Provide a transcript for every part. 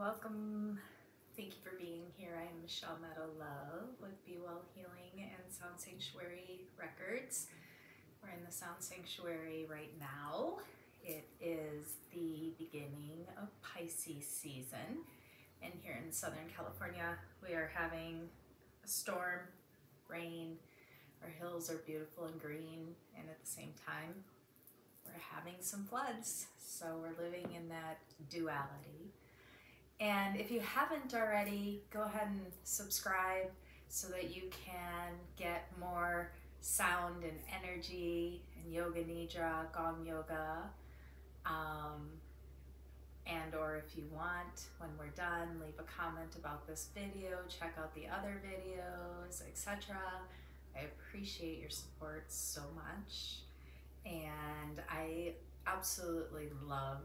Welcome. Thank you for being here. I am Michelle Meadow Love with Be Well Healing and Sound Sanctuary Records. We're in the Sound Sanctuary right now. It is the beginning of Pisces season, and here in Southern California we are having a storm, rain. Our hills are beautiful and green, and at the same time we're having some floods. So we're living in that duality. And if you haven't already, go ahead and subscribe so that you can get more sound and energy and Yoga Nidra, Gong Yoga. And or if you want, when we're done, leave a comment about this video, check out the other videos, etc. I appreciate your support so much. And I absolutely love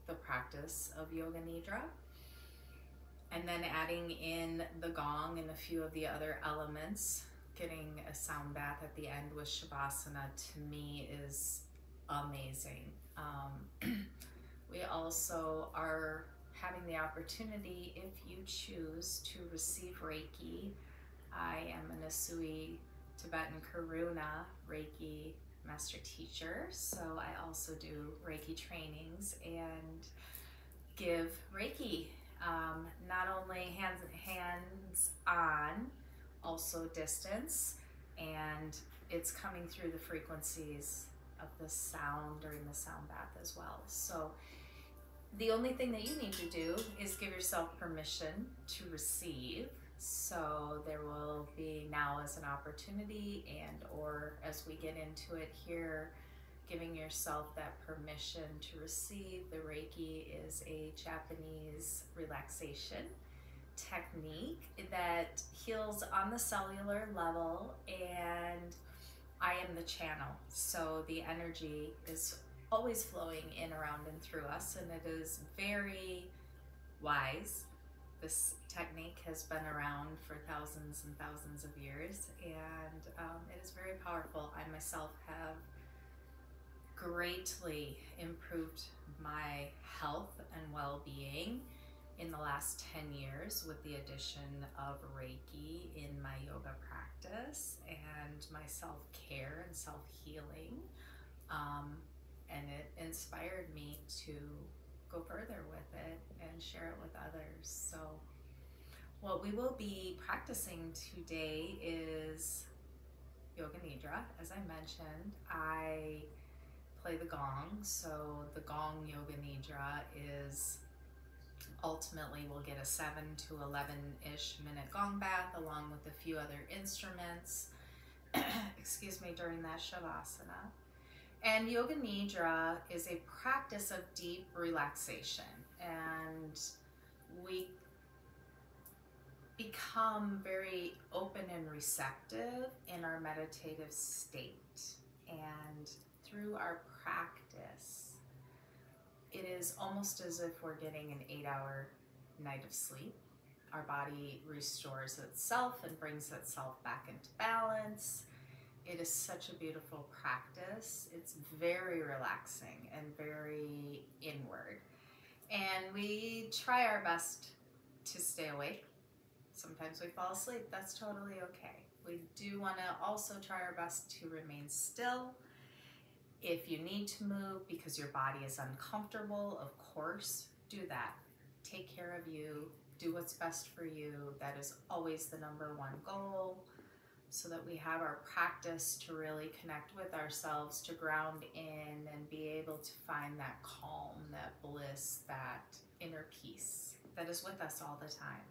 the practice of Yoga Nidra. And then adding in the gong and a few of the other elements, getting a sound bath at the end with Shavasana, to me is amazing. We also are having the opportunity, if you choose, to receive Reiki. I am an Asui Tibetan Karuna Reiki master teacher, so I also do Reiki trainings and give Reiki, not only hands-on, also distance, and it's coming through the frequencies of the sound during the sound bath as well. So the only thing that you need to do is give yourself permission to receive. So there will be now as an opportunity, and or as we get into it here, giving yourself that permission to receive. The Reiki is a Japanese relaxation technique that heals on the cellular level, and I am the channel. So the energy is always flowing in, around, and through us, and it is very wise. This technique has been around for thousands and thousands of years, and it is very powerful. I myself have greatly improved my health and well-being in the last 10 years with the addition of Reiki in my yoga practice and my self-care and self-healing. And it inspired me to go further with it and share it with others. So what we will be practicing today is Yoga Nidra. As I mentioned, I play the gong, so the Gong Yoga Nidra is ultimately we'll get a 7 to 11-ish minute gong bath along with a few other instruments excuse me, during that Shavasana. And Yoga Nidra is a practice of deep relaxation, and we become very open and receptive in our meditative state. And through our practice, it is almost as if we're getting an 8-hour night of sleep. Our body restores itself and brings itself back into balance. It is such a beautiful practice. It's very relaxing and very inward. And we try our best to stay awake. Sometimes we fall asleep. That's totally okay. We do want to also try our best to remain still. If you need to move because your body is uncomfortable, of course, do that. Take care of you. Do what's best for you. That is always the #1 goal, so that we have our practice to really connect with ourselves, to ground in and be able to find that calm, that bliss, that inner peace that is with us all the time.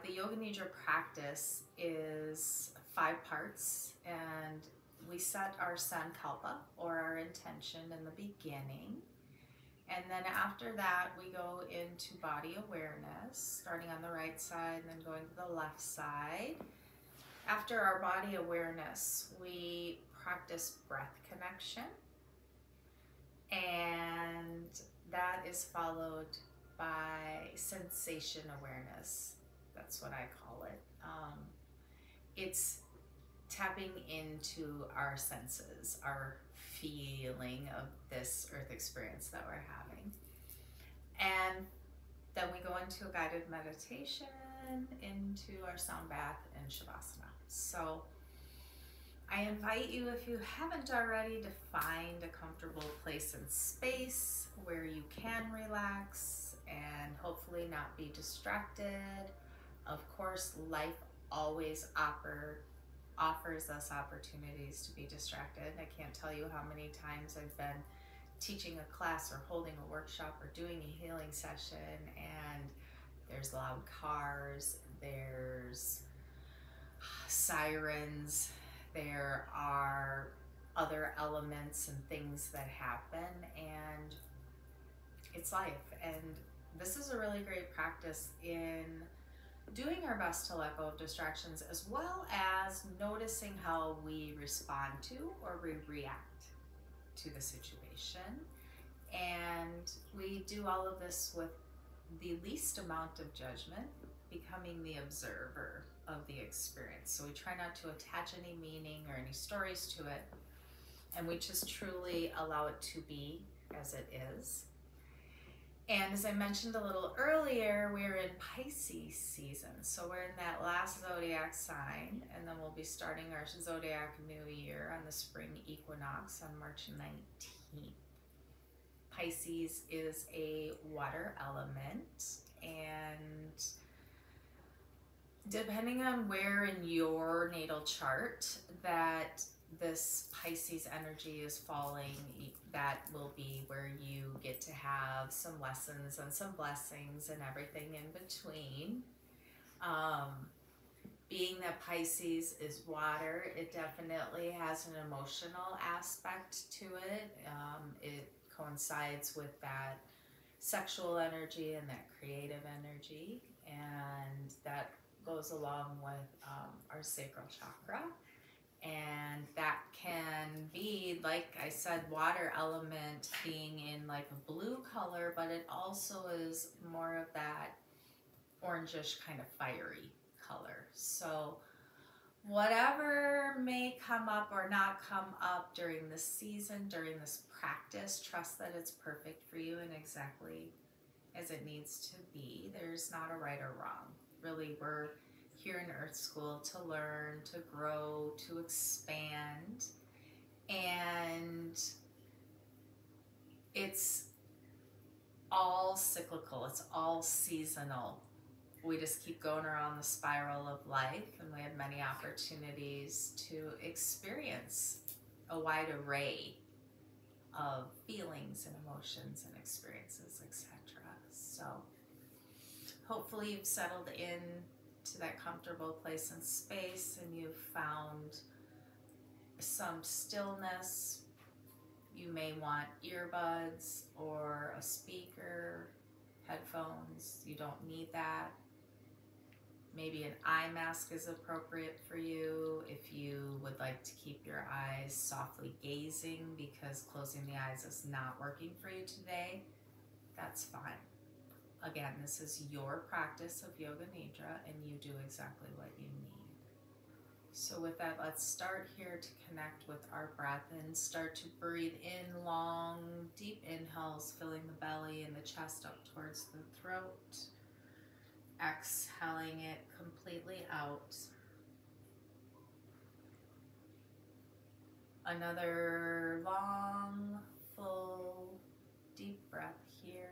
The Yoga Nidra practice is 5 parts, and we set our sankalpa, or our intention, in the beginning. And then after that, we go into body awareness, starting on the right side and then going to the left side. After our body awareness, we practice breath connection, and that is followed by sensation awareness. That's what I call it. It's tapping into our senses, our feeling of this earth experience that we're having. And Then we go into a guided meditation, into our sound bath and Shavasana. So I invite you, if you haven't already, to find a comfortable place and space where you can relax and hopefully not be distracted. Of course, life always offers us opportunities to be distracted. I can't tell you how many times I've been teaching a class or holding a workshop or doing a healing session, and there's loud cars, there's sirens, there are other elements and things that happen, and it's life. And this is a really great practice in doing our best to let go of distractions, as well as noticing how we respond to or we react to the situation. And we do all of this with the least amount of judgment, becoming the observer of the experience. So we try not to attach any meaning or any stories to it, and we just truly allow it to be as it is. And as I mentioned a little earlier, we're in Pisces season. So we're in that last zodiac sign, and then we'll be starting our zodiac new year on the spring equinox on March 19th. Pisces is a water element, and depending on where in your natal chart that this Pisces energy is falling, that will be where you get to have some lessons and some blessings and everything in between. Being that Pisces is water, it definitely has an emotional aspect to it. It coincides with that sexual energy and that creative energy, and that goes along with our sacral chakra. And that can be, like I said, water element being in like a blue color, but it also is more of that orangish kind of fiery color. So whatever may come up or not come up during this season, during this practice, trust that it's perfect for you and exactly as it needs to be. There's not a right or wrong. Really, we're here in Earth School to learn, to grow, to expand, and it's all cyclical, it's all seasonal. We just keep going around the spiral of life, and we have many opportunities to experience a wide array of feelings and emotions and experiences, etc. So hopefully you've settled in to that comfortable place and space, and you've found some stillness. You may want earbuds or a speaker, headphones. You don't need that. Maybe an eye mask is appropriate for you if you would like to keep your eyes softly gazing because closing the eyes is not working for you today. That's fine. Again, this is your practice of Yoga Nidra, and you do exactly what you need. So with that, let's start here to connect with our breath and start to breathe in long, deep inhales, filling the belly and the chest up towards the throat. Exhaling it completely out. Another long, full, deep breath here.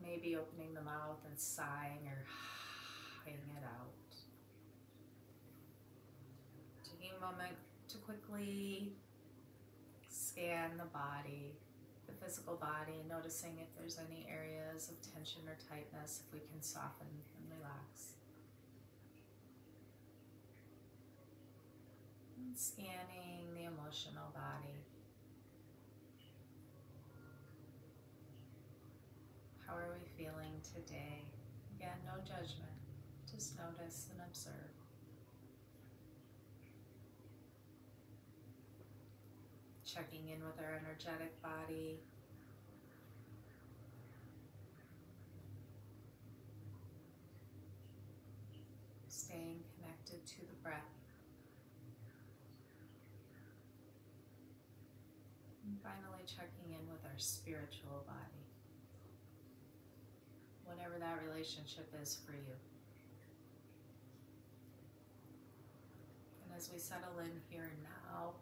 Maybe opening the mouth and sighing or hanging it out. Taking a moment to quickly scan the body, the physical body, noticing if there's any areas of tension or tightness, if we can soften and relax. And scanning the emotional body. How are we feeling today? Again, no judgment, just notice and observe. Checking in with our energetic body. Staying connected to the breath. And finally checking in with our spiritual body, whatever that relationship is for you. And as we settle in here now,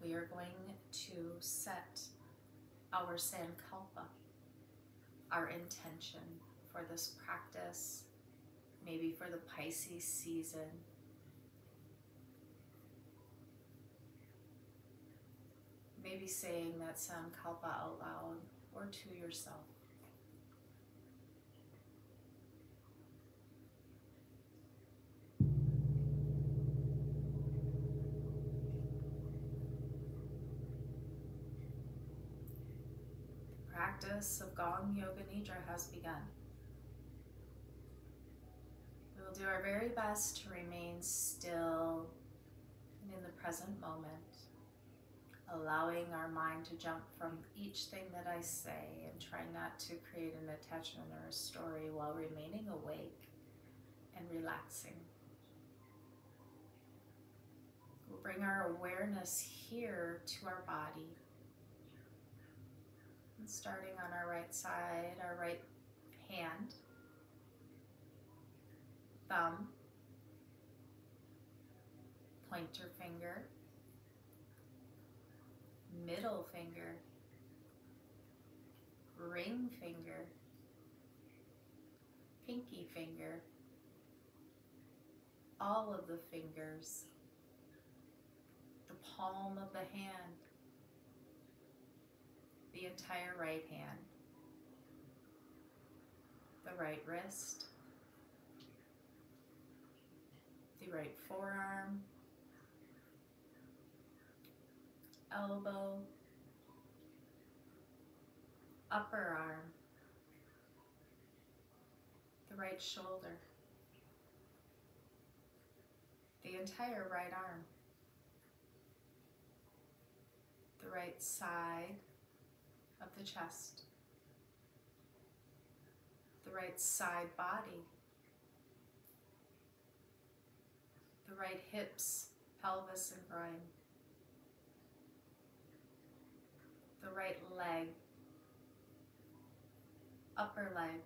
we are going to set our sankalpa, our intention for this practice, maybe for the Pisces season. Maybe saying that sankalpa out loud or to yourself. The practice of Gong Yoga Nidra has begun. We will do our very best to remain still and in the present moment, allowing our mind to jump from each thing that I say and trying not to create an attachment or a story while remaining awake and relaxing. We'll bring our awareness here to our body. And starting on our right side, our right hand, thumb, pointer finger, middle finger, ring finger, pinky finger, all of the fingers, the palm of the hand, the entire right hand, the right wrist, the right forearm, elbow, upper arm, the right shoulder, the entire right arm, the right side of the chest, the right side body, the right hips, pelvis, and groin, the right leg, upper leg,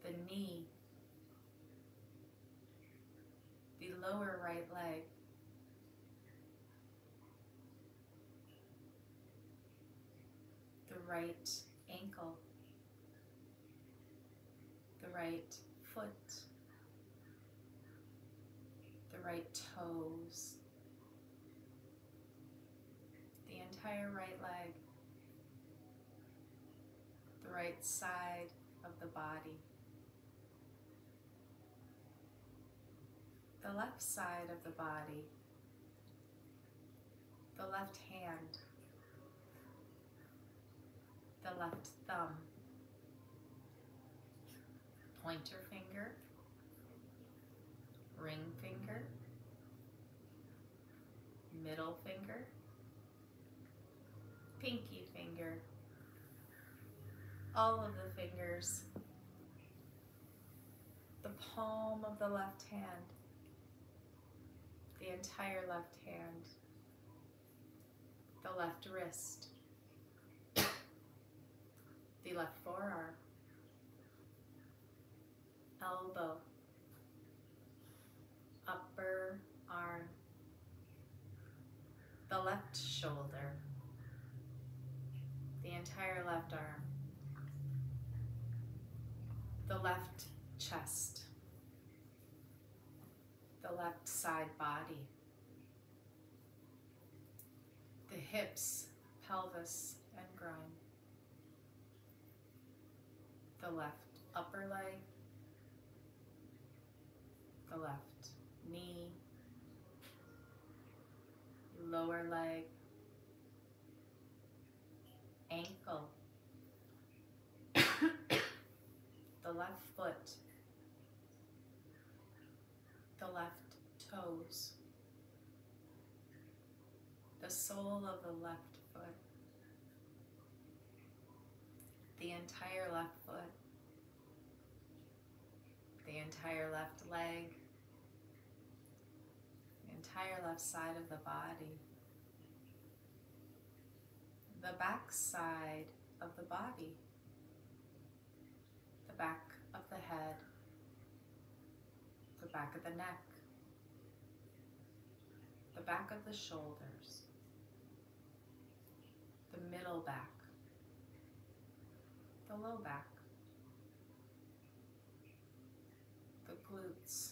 the knee, the lower right leg, the right ankle, the right foot, the right toes, the entire right leg, the right side of the body, the left side of the body, the left hand, the left thumb, pointer finger, ring finger, middle finger, pinky finger, all of the fingers, the palm of the left hand, the entire left hand, the left wrist, the left forearm, elbow, upper arm, the left shoulder, the entire left arm, the left chest, the left side body, the hips, pelvis, and groin, the left upper leg, the left knee, lower leg, ankle, the left foot, the left toes, the sole of the left foot, the entire left foot, the entire left leg, the entire left side of the body, the back side of the body, the back of the head, the back of the neck, the back of the shoulders, the middle back, the low back, the glutes,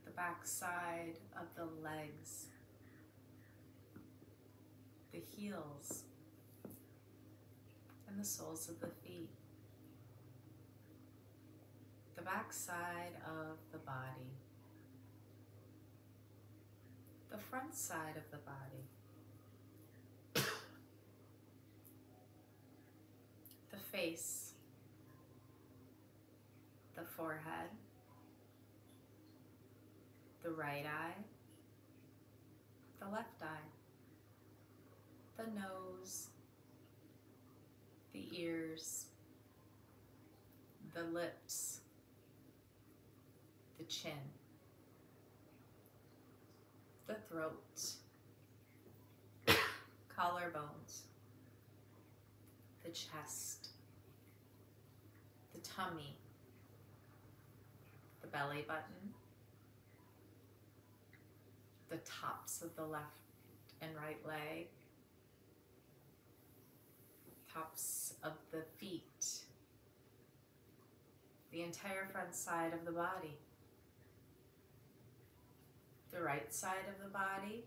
the back side of the legs, the heels, and the soles of the feet, the back side of the body, the front side of the body, the face, the forehead, the right eye, the left eye, the nose, the ears, the lips, the chin, the throat, collarbones, the chest, the tummy, the belly button, the tops of the left and right leg, tops of the feet, the entire front side of the body, the right side of the body,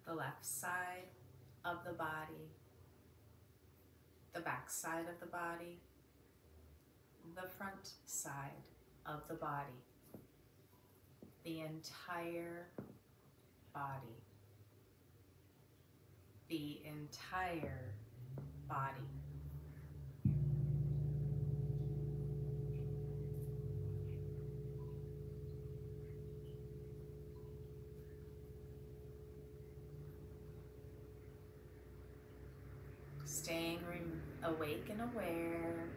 the left side of the body, the back side of the body, the front side of the body, the entire body, the entire body. Staying awake and aware,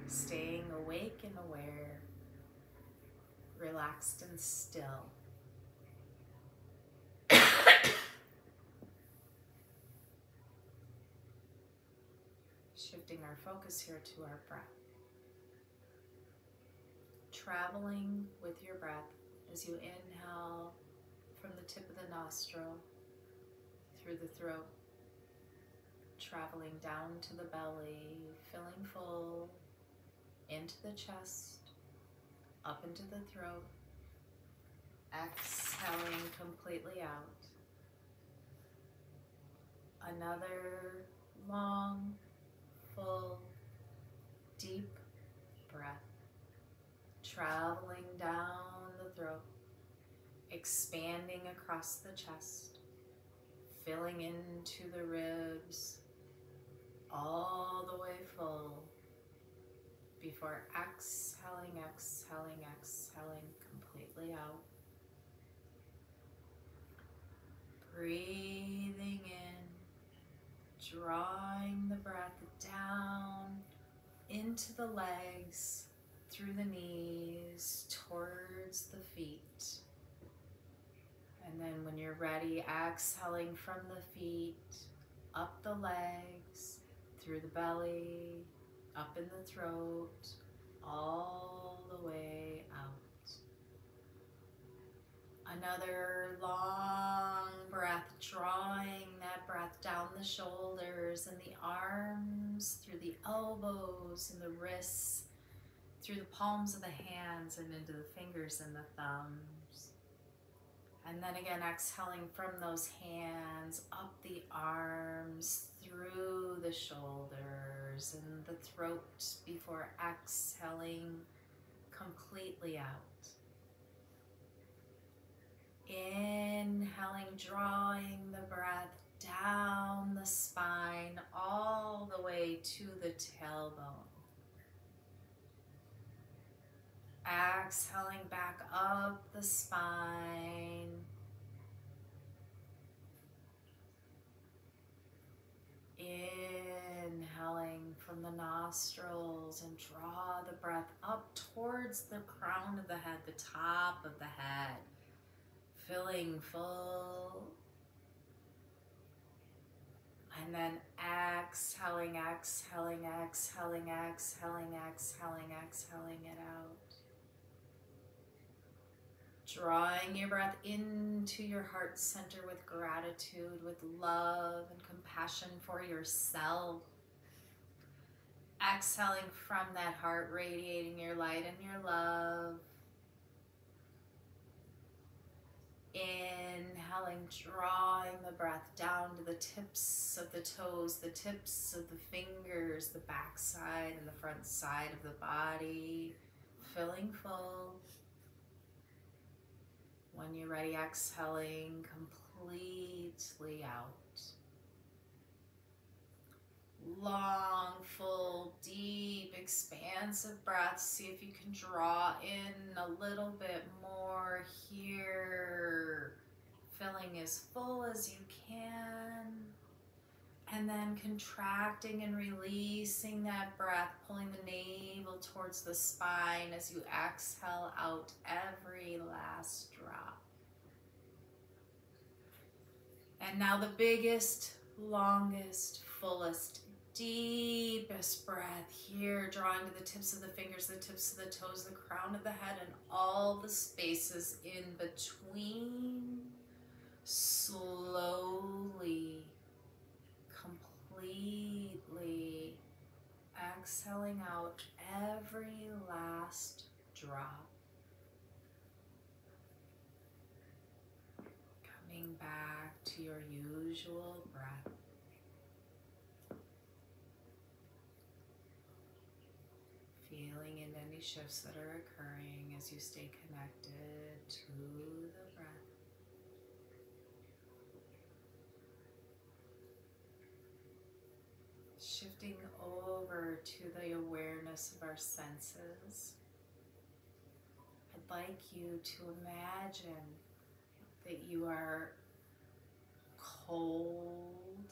staying awake and aware, relaxed and still. Shifting our focus here to our breath. Traveling with your breath as you inhale from the tip of the nostril through the throat, traveling down to the belly, filling full, into the chest, up into the throat, exhaling completely out. Another long, full, deep breath, traveling down the throat, expanding across the chest, filling into the ribs, all the way full, before exhaling, exhaling, exhaling completely out. Breathing in, drawing the breath down into the legs, through the knees, towards the feet. And then when you're ready, exhaling from the feet, up the legs, through the belly, up in the throat, all the way out. Another long breath, drawing that breath down the shoulders and the arms, through the elbows and the wrists, through the palms of the hands and into the fingers and the thumbs. And then again, exhaling from those hands, up the arms, through the shoulders and the throat before exhaling completely out. Inhaling, drawing the breath down the spine all the way to the tailbone. Exhaling back up the spine. Inhaling from the nostrils and draw the breath up towards the crown of the head, the top of the head, filling full. And then exhaling, exhaling, exhaling, exhaling, exhaling, exhaling it out. Drawing your breath into your heart center with gratitude, with love and compassion for yourself. Exhaling from that heart, radiating your light and your love. Inhaling, drawing the breath down to the tips of the toes, the tips of the fingers, the back side and the front side of the body. Filling full. When you're ready, exhaling completely out. Long, full, deep, expansive breaths. See if you can draw in a little bit more here. Filling as full as you can. And then contracting and releasing that breath, pulling the navel towards the spine as you exhale out every last drop. And now the biggest, longest, fullest, deepest breath here, drawing to the tips of the fingers, the tips of the toes, the crown of the head, and all the spaces in between. Slowly, completely exhaling out every last drop. Coming back to your usual breath. Feeling in any shifts that are occurring as you stay connected to the breath. Shifting over to the awareness of our senses. I'd like you to imagine that you are cold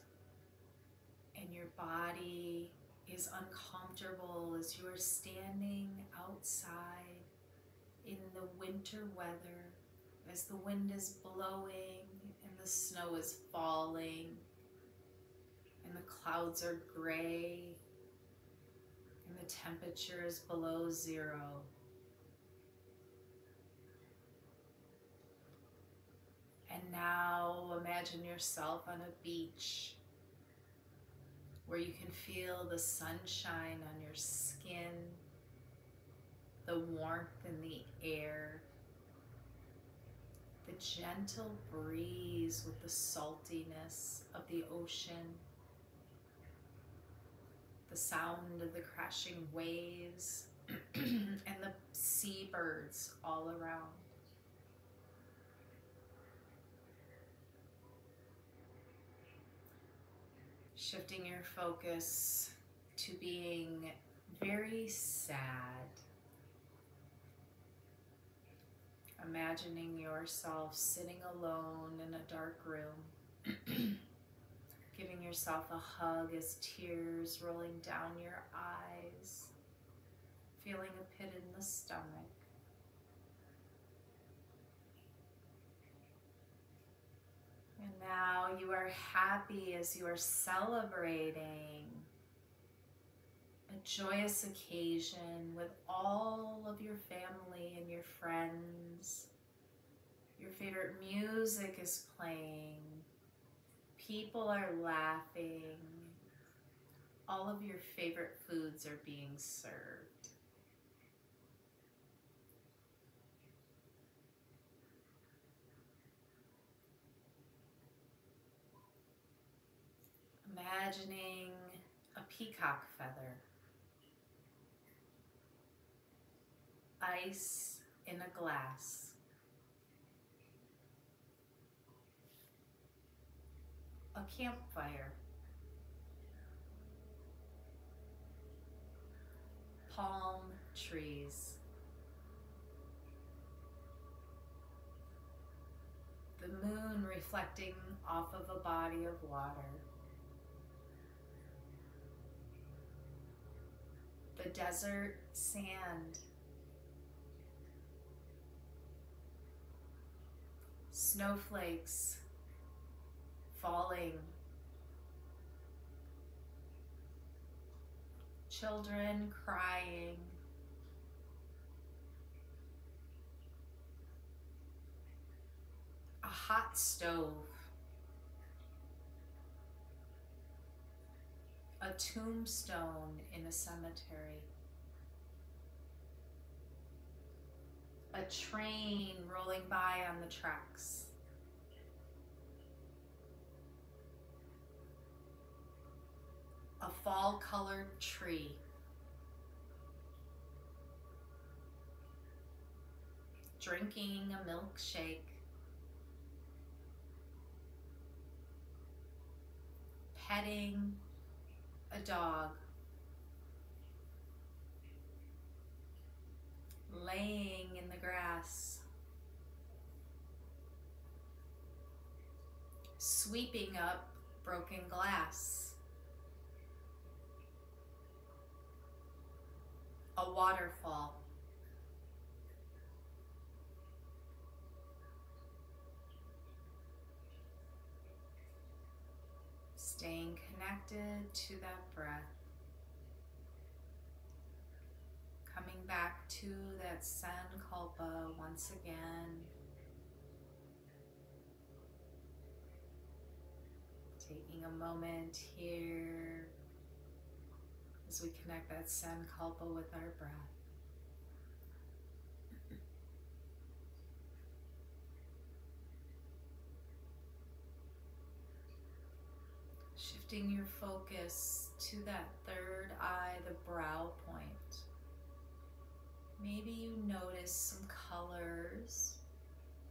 and your body is uncomfortable as you are standing outside in the winter weather, as the wind is blowing and the snow is falling and the clouds are gray and the temperature is below 0. And now imagine yourself on a beach where you can feel the sunshine on your skin, the warmth in the air, the gentle breeze with the saltiness of the ocean, the sound of the crashing waves, and the seabirds all around. Shifting your focus to being very sad. Imagining yourself sitting alone in a dark room, giving yourself a hug as tears rolling down your eyes, feeling a pit in the stomach. And now you are happy as you are celebrating a joyous occasion with all of your family and your friends. Your favorite music is playing. People are laughing. All of your favorite foods are being served. Imagining a peacock feather, ice in a glass, a campfire, palm trees, the moon reflecting off of a body of water. the desert sand, snowflakes falling, children crying, a hot stove, a tombstone in a cemetery, a train rolling by on the tracks, a fall-colored tree, drinking a milkshake, petting a dog, laying in the grass, sweeping up broken glass, a waterfall, staying connected to that breath, coming back to that Sankalpa once again, taking a moment here as we connect that Sankalpa with our breath. Shifting your focus to that third eye, the brow point. Maybe you notice some colors,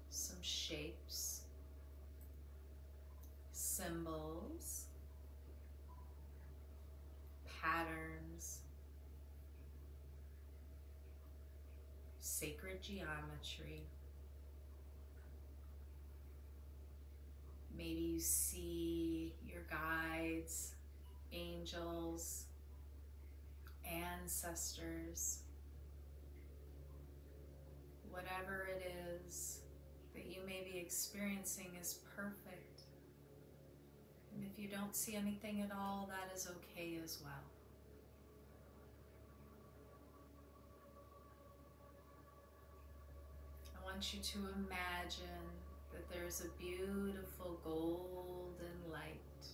some shapes, symbols, patterns, sacred geometry. Maybe you see your guides, angels, ancestors. Whatever it is that you may be experiencing is perfect. And if you don't see anything at all, that is okay as well. I want you to imagine that there's a beautiful golden light.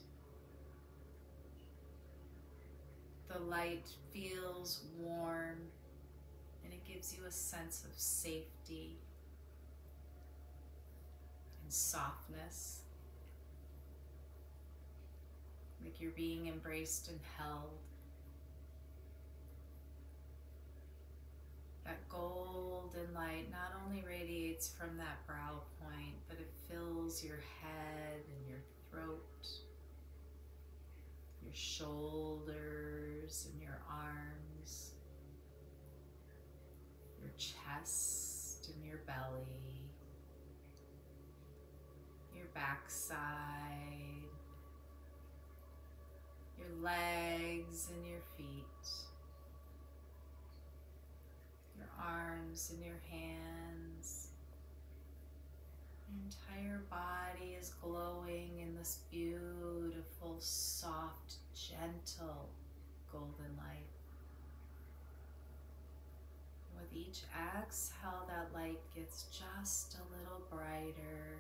The light feels warm and it gives you a sense of safety and softness, like you're being embraced and held. That golden light not only radiates from that brow point, but it fills your head and your throat, your shoulders and your arms, your chest and your belly, your backside, your legs and your feet, your arms and your hands. Your entire body is glowing in this beautiful, soft, gentle golden light. With each exhale, that light gets just a little brighter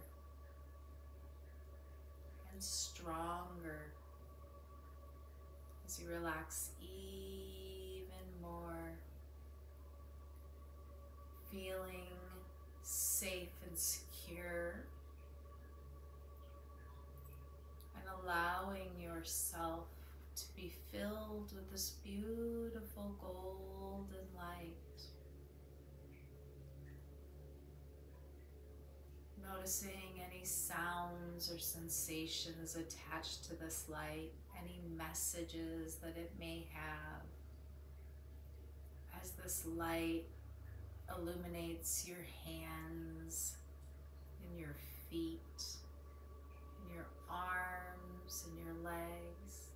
and stronger as you relax even more, feeling safe and secure, and allowing yourself to be filled with this beautiful golden light. Noticing any sounds or sensations attached to this light, any messages that it may have, as this light illuminates your hands and your feet and your arms and your legs.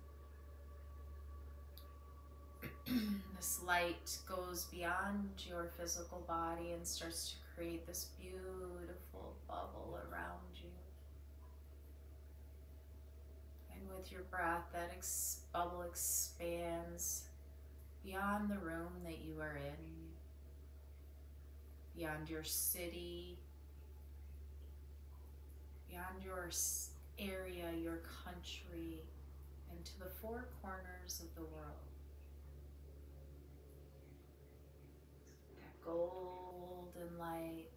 This light goes beyond your physical body and starts to create this beautiful bubble around you. And with your breath, that bubble expands beyond the room that you are in, beyond your city, beyond your area, your country, and to the four corners of the world. That golden light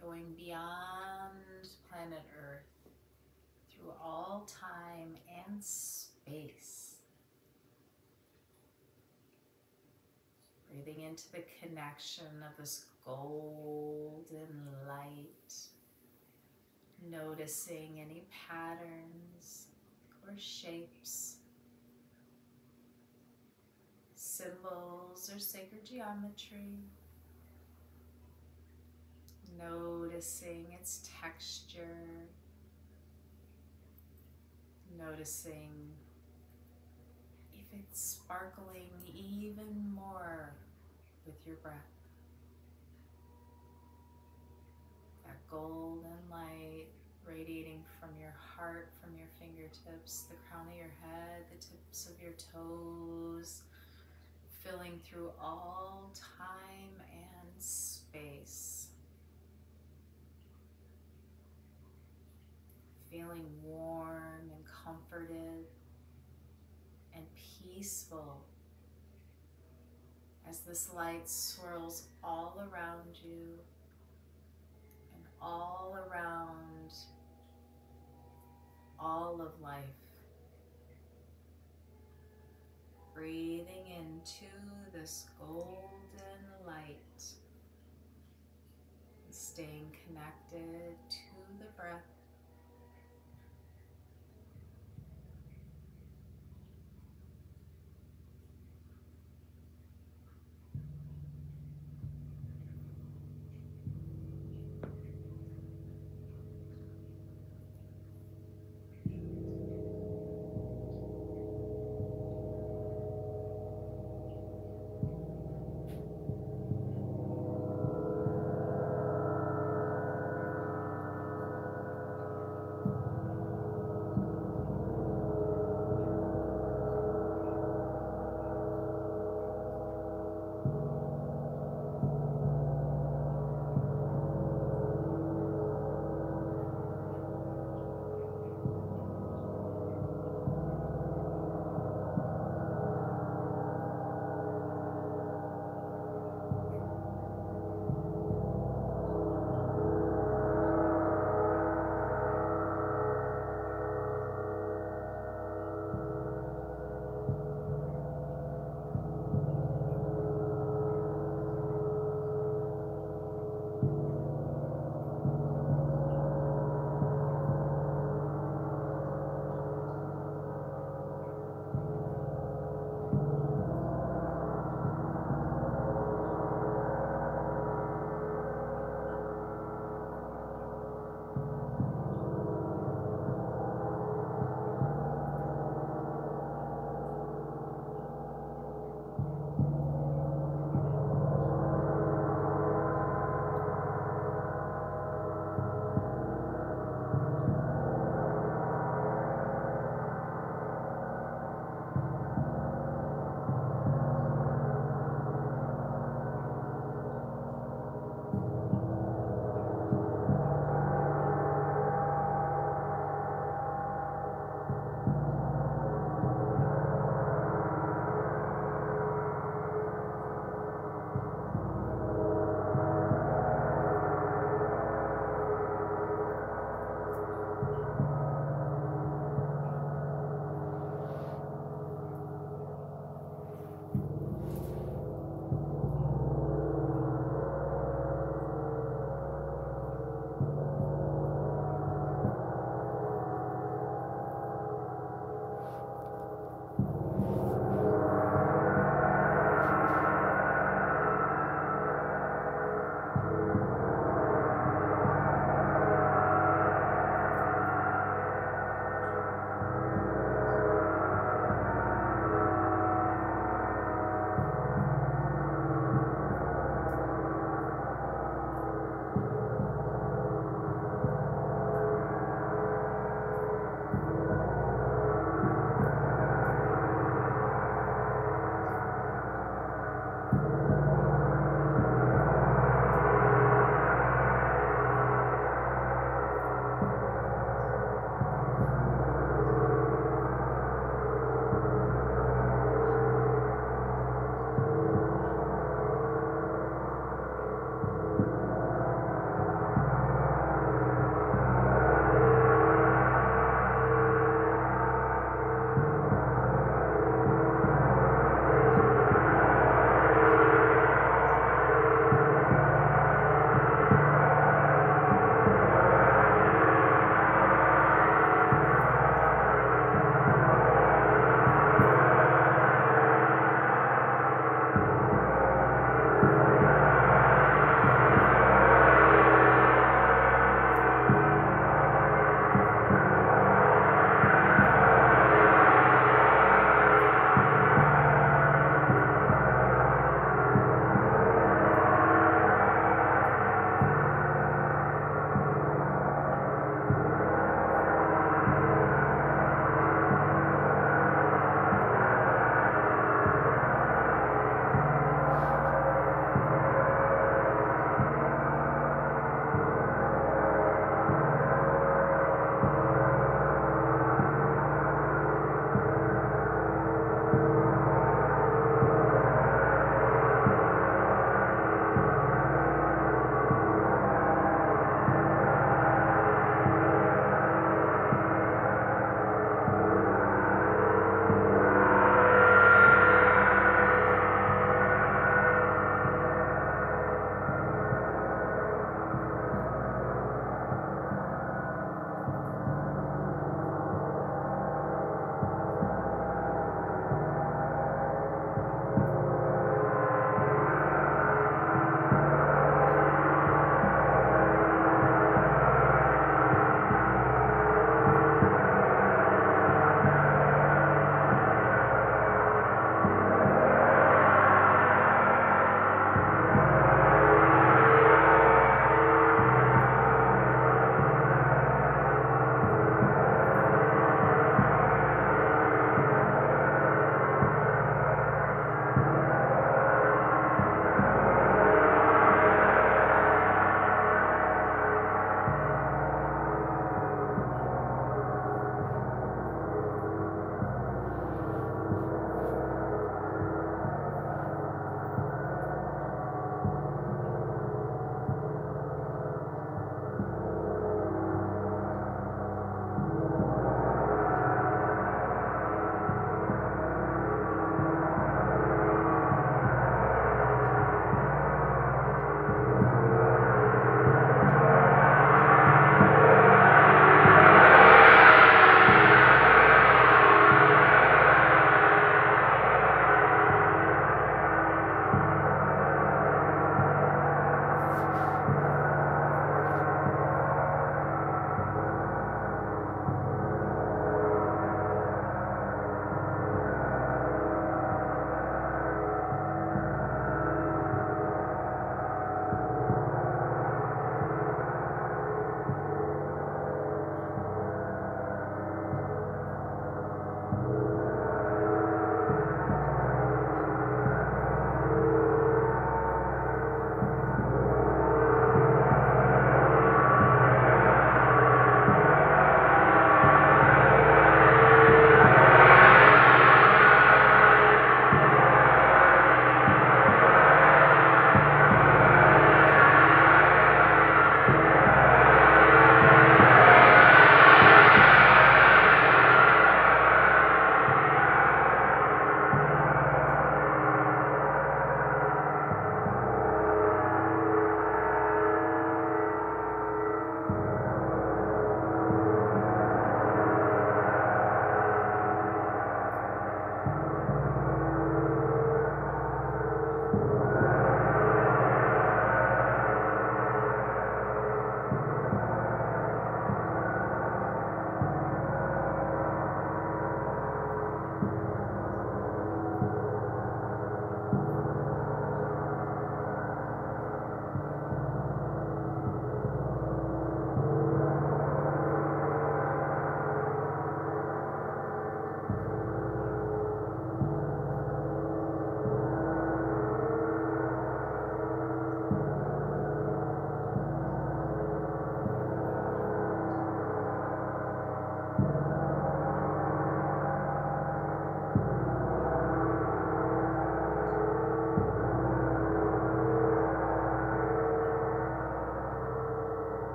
going beyond planet Earth, through all time and space. Breathing into the connection of this golden light. Noticing any patterns or shapes, symbols or sacred geometry. Noticing its texture. Noticing if it's sparkling even more with your breath. That golden light radiating from your heart, from your fingertips, the crown of your head, the tips of your toes, filling through all time and space. Feeling warm and comforted and peaceful as this light swirls all around you and all around all of life. Breathing into this golden light and staying connected to the breath.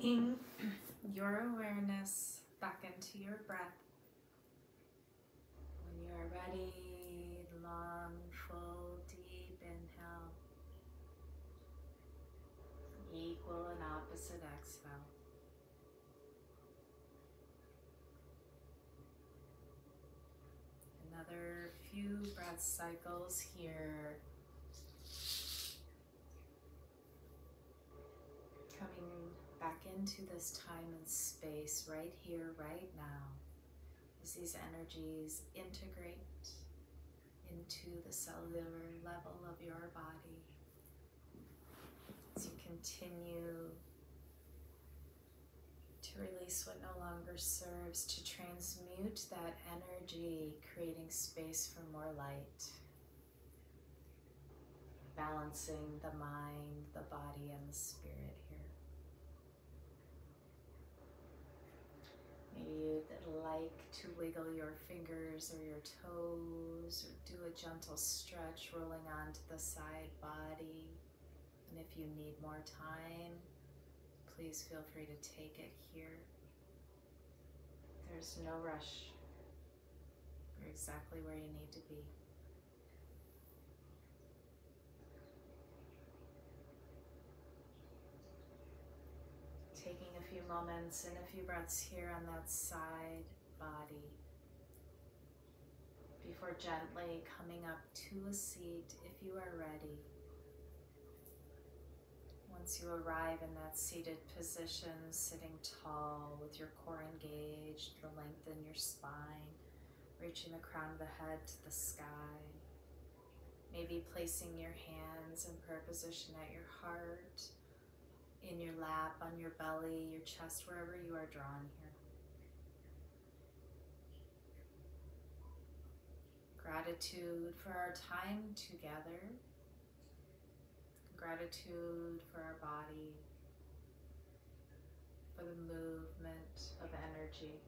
Bringing your awareness back into your breath. When you are ready, long, full, deep inhale. Equal and opposite exhale. Another few breath cycles here. Coming back into this time and space right here, right now, as these energies integrate into the cellular level of your body. As you continue to release what no longer serves, to transmute that energy, creating space for more light. Balancing the mind, the body, and the spirit here. Maybe you'd like to wiggle your fingers or your toes, or do a gentle stretch rolling onto the side body. And if you need more time, please feel free to take it here. There's no rush. You're exactly where you need to be. Taking a few moments and a few breaths here on that side body before gently coming up to a seat if you are ready. Once you arrive in that seated position, sitting tall with your core engaged, the length in your spine, reaching the crown of the head to the sky. Maybe placing your hands in prayer position at your heart, in your lap, on your belly, your chest, wherever you are drawn here. Gratitude for our time together. Gratitude for our body, for the movement of energy,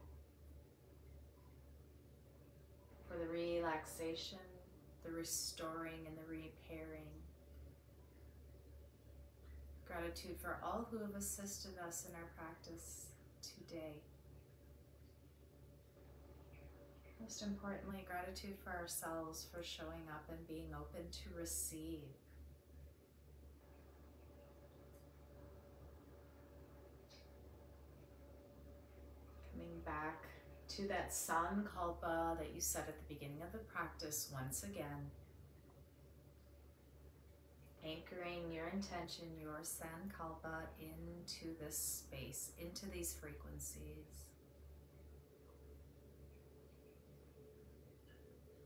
for the relaxation, the restoring, and the repairing. Gratitude for all who have assisted us in our practice today. Most importantly, gratitude for ourselves for showing up and being open to receive. Coming back to that sankalpa that you said at the beginning of the practice once again. Anchoring your intention, your sankalpa into this space, into these frequencies.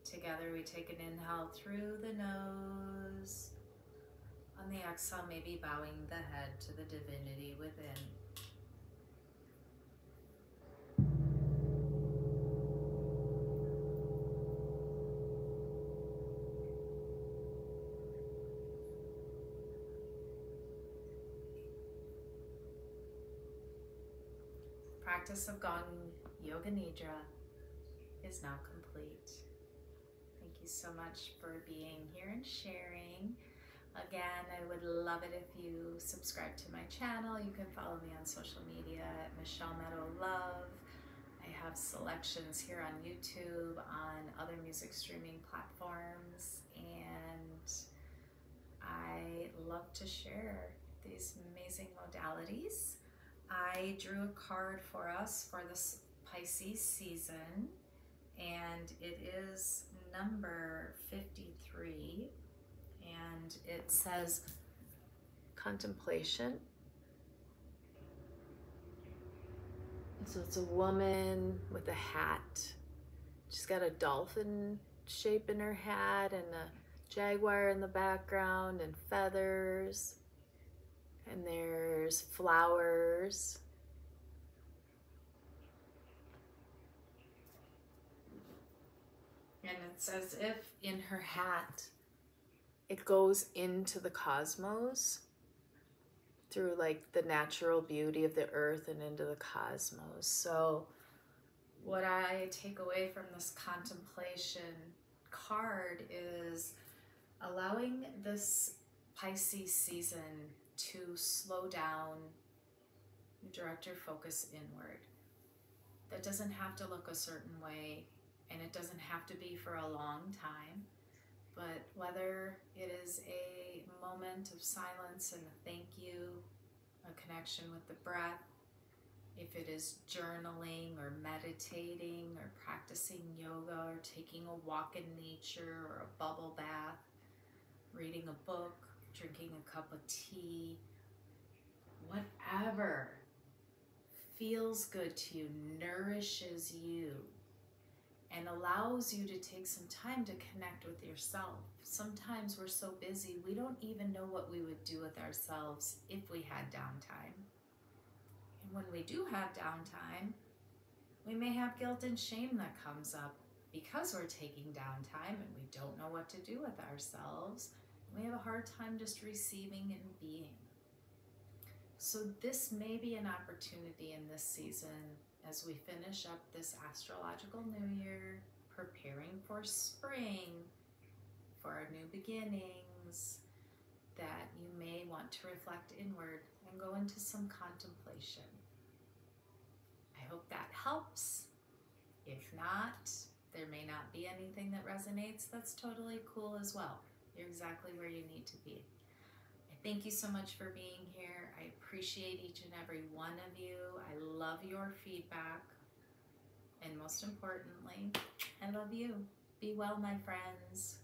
Together we take an inhale through the nose. On the exhale, maybe bowing the head to the divinity within. Practice of Gong Yoga Nidra is now complete. Thank you so much for being here and sharing. Again, I would love it if you subscribe to my channel. You can follow me on social media at Michelle Meadow Love. I have selections here on YouTube, on other music streaming platforms, and I love to share these amazing modalities. I drew a card for us for this Pisces season, and it is number 53, and it says contemplation. So it's a woman with a hat. She's got a dolphin shape in her hat and a jaguar in the background and feathers. And there's flowers. And it's as if in her hat, it goes into the cosmos through like the natural beauty of the earth and into the cosmos. So what I take away from this contemplation card is allowing this Pisces season to slow down, You direct your focus inward. That doesn't have to look a certain way, and it doesn't have to be for a long time, but whether it is a moment of silence and a thank you, a connection with the breath, if it is journaling or meditating or practicing yoga or taking a walk in nature or a bubble bath, reading a book, drinking a cup of tea, whatever feels good to you, nourishes you, and allows you to take some time to connect with yourself. Sometimes we're so busy, we don't even know what we would do with ourselves if we had downtime. And when we do have downtime, we may have guilt and shame that comes up because we're taking downtime and we don't know what to do with ourselves. We have a hard time just receiving and being. So this may be an opportunity in this season as we finish up this astrological new year, preparing for spring, for our new beginnings, that you may want to reflect inward and go into some contemplation. I hope that helps. If not, there may not be anything that resonates. That's totally cool as well. You're exactly where you need to be. I thank you so much for being here. I appreciate each and every one of you. I love your feedback. And most importantly, I love you. Be well, my friends.